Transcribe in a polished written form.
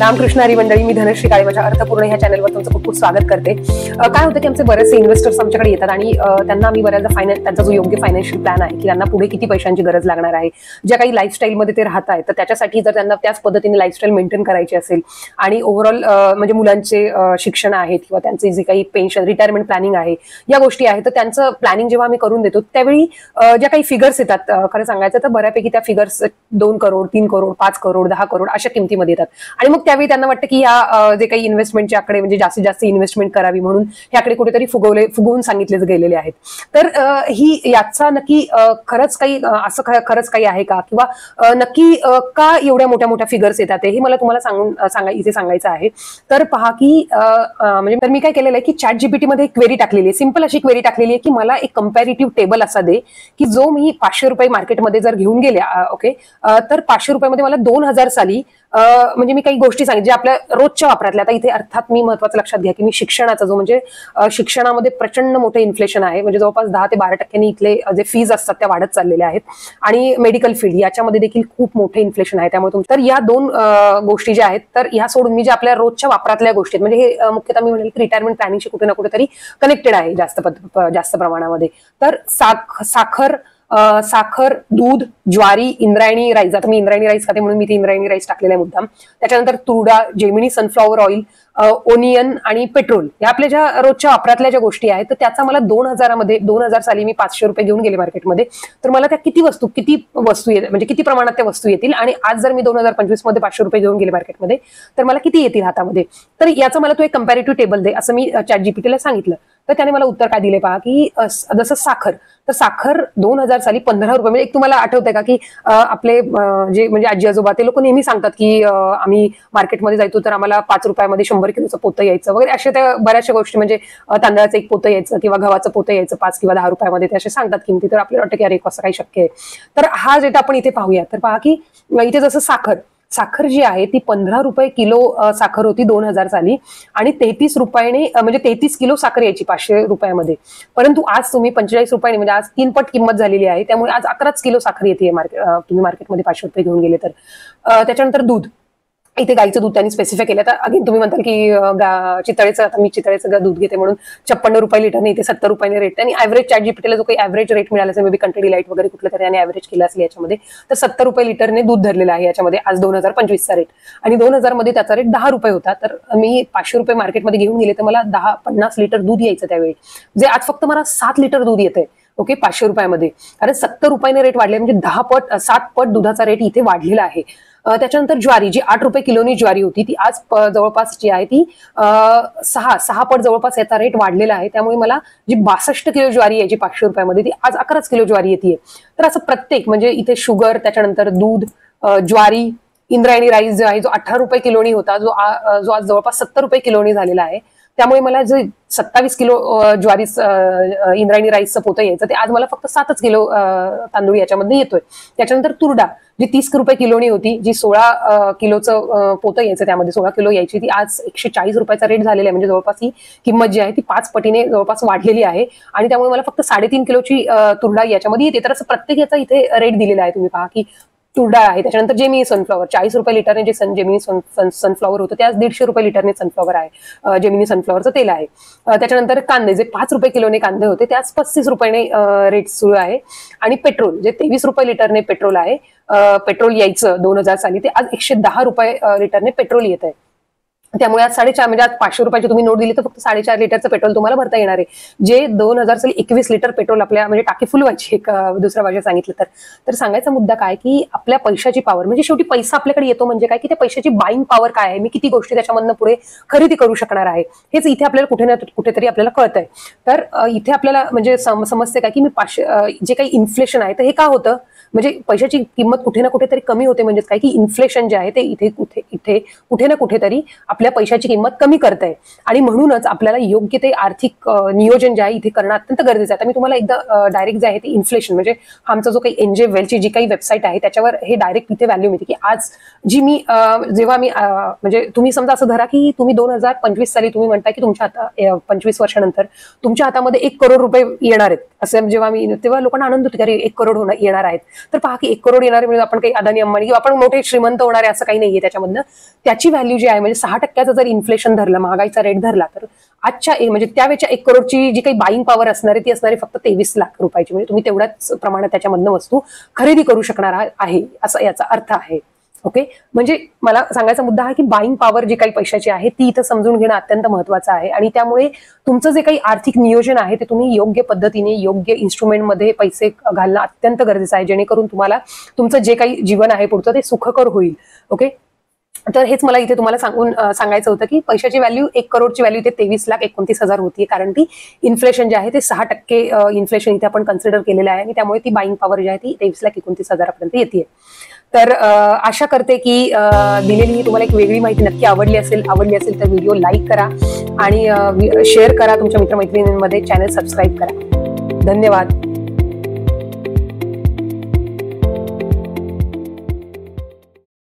रामकृष्ण हरी मंडळी, मी धनश्री काळे माझ्या अर्थपूर्ण ह्या चॅनलवर तुमचं खूप खूप स्वागत करते। काय होतं की आमचे बरेचसे इन्व्हेस्टर्स आमच्याकडे येतात आणि त्यांना आम्ही बऱ्याचदा त्यांचा जो योग्य फायनान्शियल प्लॅन आहे की त्यांना पुढे किती पैशांची गरज लागणार आहे, ज्या काही लाईफस्टाईलमध्ये ते राहत आहेत तर त्याच्यासाठी जर त्यांना त्याच पद्धतीने लाईफस्टाईल मेंटेन करायची असेल आणि ओव्हरऑल म्हणजे मुलांचे शिक्षण आहेत किंवा त्यांचे जे काही पेन्शन रिटायरमेंट प्लॅनिंग आहे या गोष्टी आहेत तर त्यांचं प्लॅनिंग जेव्हा आम्ही करून देतो त्यावेळी ज्या काही फिगर्स येतात खरं सांगायचं तर बऱ्यापैकी त्या फिगर्स 2 करोड 3 करोड 5 करोड 10 करोड अशा किमतीमध्ये येतात आणि मग त्यावेळी त्यांना वाटतं की या जे काही इन्व्हेस्टमेंटच्या आकडे म्हणजे जास्तीत जास्त इन्व्हेस्टमेंट करावी म्हणून ह्याकडे कुठेतरी फुगवून सांगितले गेलेले आहेत। तर ही याचा नक्की खरंच काही असं खरंच काही आहे का किंवा नक्की का एवढ्या मोठ्या मोठ्या फिगर्स येतात हे मला तुम्हाला इथे सांगायचं आहे। तर पहा की म्हणजे मी काय केलेलं आहे की ChatGPT मध्ये एक क्वेरी टाकलेली आहे, सिंपल अशी क्वेरी टाकलेली आहे की मला एक कंपॅरेटिव्ह टेबल असा दे की जो मी 500 रुपये मार्केटमध्ये जर घेऊन गेले ओके तर 500 रुपयामध्ये मला 2000 साली म्हणजे मी काही गोष्टी सांगितल्या आपल्या रोजच्या वापरातल्या। आता इथे अर्थात मी महत्वाचं लक्षात घ्या की मी शिक्षणाचा जो म्हणजे शिक्षणामध्ये प्रचंड मोठे इन्फ्लेशन आहे, म्हणजे जवळपास 10 ते 12% इथले जे फीज असतात त्या वाढत चाललेल्या आहेत आणि मेडिकल फील्ड याच्यामध्ये देखील खूप मोठे इन्फ्लेशन आहे। त्यामुळे तर या दोन गोष्टी ज्या आहेत तर ह्या सोडून मी जे आपल्या रोजच्या वापरातल्या गोष्टी म्हणजे हे मुख्यतः मी म्हणेल की रिटायरमेंट प्लॅनिंगशी कुठे ना कुठेतरी कनेक्टेड आहे जास्त प्रमाणामध्ये। तर साखर, दूध, ज्वारी, इंद्रायणी राईस, आता मी इंद्रायणी राईस खाते म्हणून मी ते इंद्रायणी राईस टाकलेला आहे मुद्दाम, त्याच्यानंतर तुरडा, जेमिनी सनफ्लॉवर ऑइल, ओनियन आणि पेट्रोल या आपल्या ज्या रोजच्या वापरातल्या ज्या गोष्टी आहेत तर त्याचा मला 2000 साली मी 500 रुपये घेऊन गेले मार्केटमध्ये तर मला त्या किती वस्तू म्हणजे किती प्रमाणात त्या वस्तू येतील आणि आज जर मी 2025 मध्ये 500 रुपये घेऊन गेले मार्केटमध्ये तर मला किती येतील हातामध्ये। तर याचं मला तो एक कंपॅरेटिव्ह टेबल दे असं मी ChatGPT ला सांगितलं तर त्याने मला उत्तर काय दिले पहा की जसं साखर 2000 साली 15 रुपये म्हणजे एक तुम्हाला आठवतंय का की आपले जे म्हणजे आजी आजोबा ते लोक नेहमी सांगतात की आम्ही मार्केटमध्ये जायचो तर आम्हाला 5 रुपयामध्ये 100 किलोचं पोतं यायचं वगैरे अशा त्या बऱ्याचशा गोष्टी म्हणजे तांदळाचं एक पोतं यायचं किंवा गव्हाचं पोतं यायचं 5 किंवा 10 रुपयामध्ये ते असे सांगतात किमती। तर आपल्याला वाटतं की अरे कसं काही शक्य आहे। तर हा जे आपण इथे पाहूया तर पहा की इथे जसं साखर जी आहे ती 15 रुपये किलो साखर होती 2000 साली आणि 33 रुपयाने म्हणजे 33 किलो साखर यायची 500 रुपयामध्ये, परंतु आज तुम्ही 45 रुपयाने म्हणजे आज 3 पट किंमत झालेली आहे त्यामुळे आज 11 किलो साखर येते तुम्ही मार्केटमध्ये 500 रुपये घेऊन गेले तर। त्याच्यानंतर दूध, इथे गाईचं दूध त्यांनी स्पेसिफाय केलं तर अगेन तुम्ही म्हणताल की चितळेचं, आता मी चितळेचं दूध घेते म्हणून 56 रुपये लिटरने इथे 70 रुपयाने रेट आणि ऍव्हरेज ChatGPTला जो काही ऍव्हरेज रेट मिळाला असेल मे बी कंट्री डिलाइट वगैरे कुठलं तरी आणि ऍव्हरेज केलं असेल याच्यामध्ये तर 70 रुपये लिटरने दूध धरलेलं आहे याच्यामध्ये आज 2025 चा रेट आणि 2000 मध्ये त्याचा रेट 10 रुपये होता। तर मी 500 रुपये मार्केटमध्ये घेऊन गेले तर मला 50 लिटर दूध यायचं त्यावेळी, जे आज फक्त मला 7 लिटर दूध येतंय ओके 500 रुपयामध्ये, कारण 70 रुपयाने रेट वाढले म्हणजे 7 पट दुधाचा रेट इथे वाढलेला आहे। त्याच्यानंतर ज्वारी जी 8 रुपये किलोनी ज्वारी होती ती आज जवळपास जी आहे ती 6 पट जवळपास याचा रेट वाढलेला आहे। त्यामुळे मला जी 62 किलो ज्वारी आहे जी 500 रुपयामध्ये ती आज 11 किलो ज्वारी येते। तर असं प्रत्येक म्हणजे इथे शुगर, त्याच्यानंतर दूध, ज्वारी, इंद्रायणी राईस जो आहे जो 18 रुपये किलोनी होता जो आज जवळपास 70 रुपये किलोनी झालेला आहे। त्यामुळे मला जे 27 किलो ज्वारी इंद्रायणी राईसचं पोतं यायचं ते आज मला फक्त 7 किलो तांदूळ याच्यामध्ये येतोय। त्याच्यानंतर तुरडा जी 30 रुपये किलोनी होती, जी 16 किलोचं पोतं यायचं त्यामध्ये 16 किलो यायची ती आज 140 रुपयाचा रेट झालेला आहे, म्हणजे जवळपास ही किंमत जी आहे ती 5 पटीने जवळपास वाढलेली आहे आणि त्यामुळे मला फक्त 3.5 किलोची तुरडा याच्यामध्ये येते। तर असं प्रत्येक याचा इथे रेट दिलेला आहे, तुम्ही पहा की तुरडा आहे। त्याच्यानंतर जेमिनी सनफ्लॉवर 40 रुपये लिटरने जे जेमिनी सनफ्लॉवर होतं ते आज 150 रुपये लिटरने सनफ्लॉवर आहे, जेमिनी सनफ्लॉवरचं तेल आहे। त्याच्यानंतर कांदे जे 5 रुपये किलोने कांदे होते ते आज 35 रुपयाने रेट सुरू आहे आणि पेट्रोल जे 23 रुपये लिटरने पेट्रोल आहे, पेट्रोल यायचं 2000 साली ते आज 110 रुपये लिटरने पेट्रोल येत आहे। त्यामुळे आज 4.5 म्हणजे आज 500 रुपयाची तुम्ही नोट दिली तर फक्त 4.5 लिटरचं पेट्रोल तुम्हाला भरता येणार आहे, जे 2000 साली 21 लिटर पेट्रोल आपल्या म्हणजे टाकी फुल व्हायची एक दुसऱ्या भाषेत सांगितलं तर सांगायचा मुद्दा काय की आपल्या पैशाची पॉवर म्हणजे शेवटी पैसा आपल्याकडे येतो म्हणजे काय की त्या पैशाची बाईंग पॉवर काय आहे, मी किती गोष्टी त्याच्यामधनं पुढे खरेदी करू शकणार आहे हेच इथे आपल्याला कुठे ना कुठेतरी आपल्याला कळतंय। तर इथे आपल्याला म्हणजे समजते काय की मी जे काही इन्फ्लेशन आहे तर हे का होतं म्हणजे पैशाची किंमत कुठे ना कुठेतरी कमी होते, म्हणजे काय की इन्फ्लेशन जे आहे ते इथे कुठे ना कुठेतरी आपल्या पैशाची किंमत कमी करते आणि म्हणूनच आपल्याला योग्य ते आर्थिक नियोजन जे आहे इथे करणं अत्यंत गरजेचं आहे। आता मी तुम्हाला एकदा डायरेक्ट जे आहे ते इन्फ्लेशन म्हणजे आमचा जो काही एनजे वेलची जी काही वेबसाईट आहे त्याच्यावर हे डायरेक्ट इथे व्हॅल्यू मिळते की आज जी मी जेव्हा मी म्हणजे तुम्ही समजा असं धरा की तुम्ही 2025 साली तुम्ही म्हणता की तुमच्या 25 वर्षानंतर तुमच्या हातामध्ये 1 करोड रुपये येणार आहेत असं जेव्हा तेव्हा लोकांना आनंद होतो की अरे 1 करोड येणार आहेत. तर पहा की 1 करोड येणारे म्हणजे आपण काही अदानी अंबानी किंवा आपण मोठे श्रीमंत होणारे असं काही नाहीये त्याच्यामधनं. त्याची व्हॅल्यू जी आहे म्हणजे 6% जर इन्फ्लेशन धरलं, महागाईचा रेट धरला, तर आजच्या म्हणजे त्यावेळेच्या 1 करोडची जी काही बाईंग पॉवर असणार आहे ती असणारी फक्त 23 लाख रुपयाची. म्हणजे तुम्ही तेवढ्याच प्रमाणात त्याच्यामधनं वस्तू खरेदी करू शकणार आहे, असा याचा अर्थ आहे. ओके, म्हणजे मला सांगायचा मुद्दा आहे की बाईंग पॉवर जी काही पैशाची आहे ती इथं समजून घेणं अत्यंत महत्वाचं आहे. आणि त्यामुळे तुमचं जे काही आर्थिक नियोजन आहे ते तुम्ही योग्य पद्धतीने योग्य इन्स्ट्रुमेंटमध्ये पैसे घालणं अत्यंत गरजेचं आहे, जेणेकरून तुम्हाला तुमचं जे काही जीवन आहे पुढचं ते सुखकर होईल. ओके, तर हेच मला इथे तुम्हाला सांगायचं होतं की पैशाची व्हॅल्यू 1 करोडची व्हॅल्यू इथे 23,29,000 होती, कारण ती इन्फ्लेशन जे आहे ते 6% इन्फ्लेशन इथे आपण कन्सिडर केलेलं आहे आणि त्यामुळे ती बाईंग पॉवर जी आहे ती 23,29,000 पर्यंत येते. तर आशा करते की दिलेली ही तुम्हाला एक वेगळी माहिती नक्की आवडली असेल तर व्हिडिओ लाईक करा आणि शेअर करा तुमच्या मित्रमैत्रिणींमध्ये, चॅनल सबस्क्राईब करा. धन्यवाद.